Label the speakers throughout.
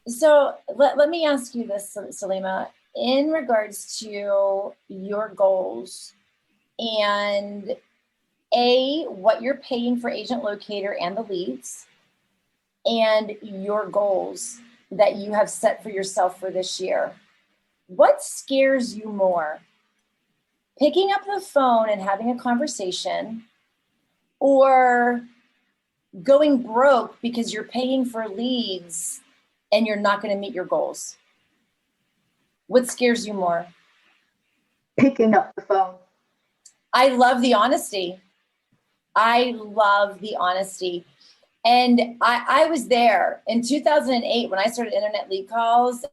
Speaker 1: So let me ask you this, Salima, in regards to your goals and what you're paying for Agent Locator and the leads, and your goals that you have set for yourself for this year. What scares you more? Picking up the phone and having a conversation, or going broke because you're paying for leads and you're not going to meet your goals? What scares you more?
Speaker 2: Picking up the phone.
Speaker 1: I love the honesty. I love the honesty. And I was there in 2008 when I started internet lead calls.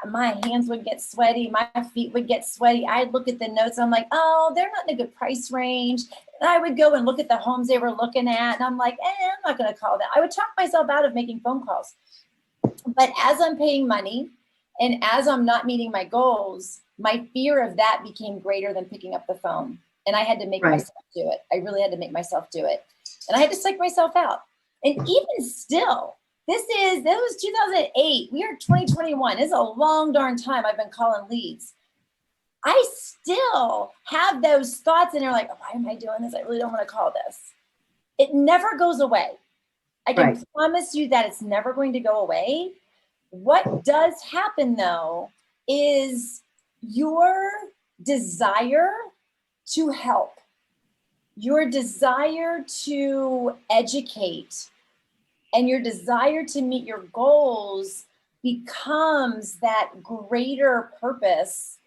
Speaker 1: My hands would get sweaty. My feet would get sweaty. I'd look at the notes. I'm like, oh, they're not in a good price range. And I would go and look at the homes they were looking at. And I'm like, I'm not going to call them. I would talk myself out of making phone calls. But as I'm paying money and as I'm not meeting my goals, my fear of that became greater than picking up the phone. And I had to make myself do it. I really had to make myself do it. And I had to psych myself out. And even still, that was 2008. We are 2021. It's a long darn time I've been calling leads. I still have those thoughts and they're like, oh, why am I doing this? I really don't want to call this. It never goes away. I can promise you that it's never going to go away. What does happen though is your desire to help, your desire to educate, and your desire to meet your goals becomes that greater purpose.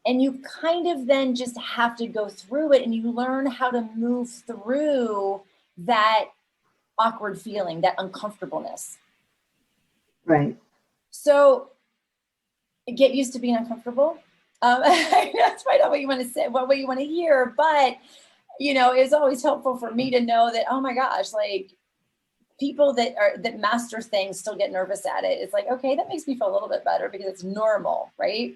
Speaker 1: And you kind of then just have to go through it and you learn how to move through that awkward feeling, that uncomfortableness.
Speaker 2: Right.
Speaker 1: So get used to being uncomfortable. That's probably not what you want to say, what you want to hear, but it's always helpful for me to know that, oh my gosh, like people that master things still get nervous at it. It's like, okay, that makes me feel a little bit better because it's normal, right?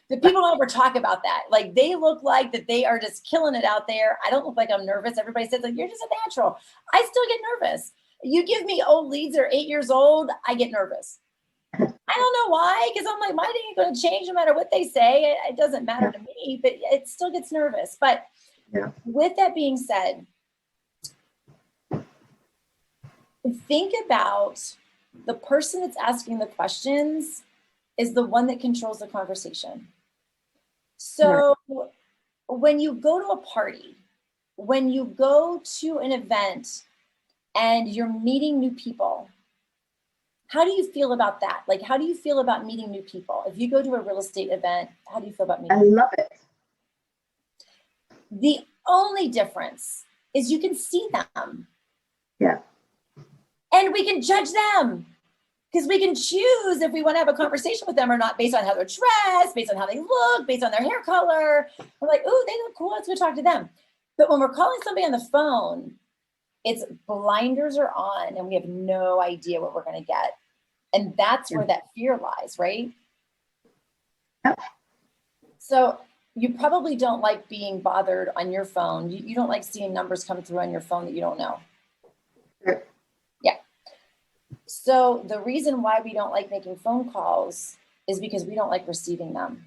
Speaker 1: But people don't ever talk about that. Like they look like that they are just killing it out there. I don't look like I'm nervous. Everybody says like, you're just a natural. I still get nervous. You give me old leads that are 8 years old, I get nervous. I don't know why, because I'm like, mine ain't going to change no matter what they say. It doesn't matter to me, but it still gets nervous. But with that being said, think about the person that's asking the questions is the one that controls the conversation. So when you go to a party, when you go to an event and you're meeting new people, how do you feel about that? Like, how do you feel about meeting new people? If you go to a real estate event, how do you feel about meeting people?
Speaker 2: I love it.
Speaker 1: The only difference is you can see them.
Speaker 2: Yeah.
Speaker 1: And we can judge them because we can choose if we want to have a conversation with them or not based on how they're dressed, based on how they look, based on their hair color. We're like, oh, they look cool. Let's go talk to them. But when we're calling somebody on the phone, it's blinders are on and we have no idea what we're going to get. And that's where that fear lies, right?
Speaker 2: Yep.
Speaker 1: So you probably don't like being bothered on your phone. You don't like seeing numbers come through on your phone that you don't know.
Speaker 2: Sure.
Speaker 1: Yeah. So the reason why we don't like making phone calls is because we don't like receiving them.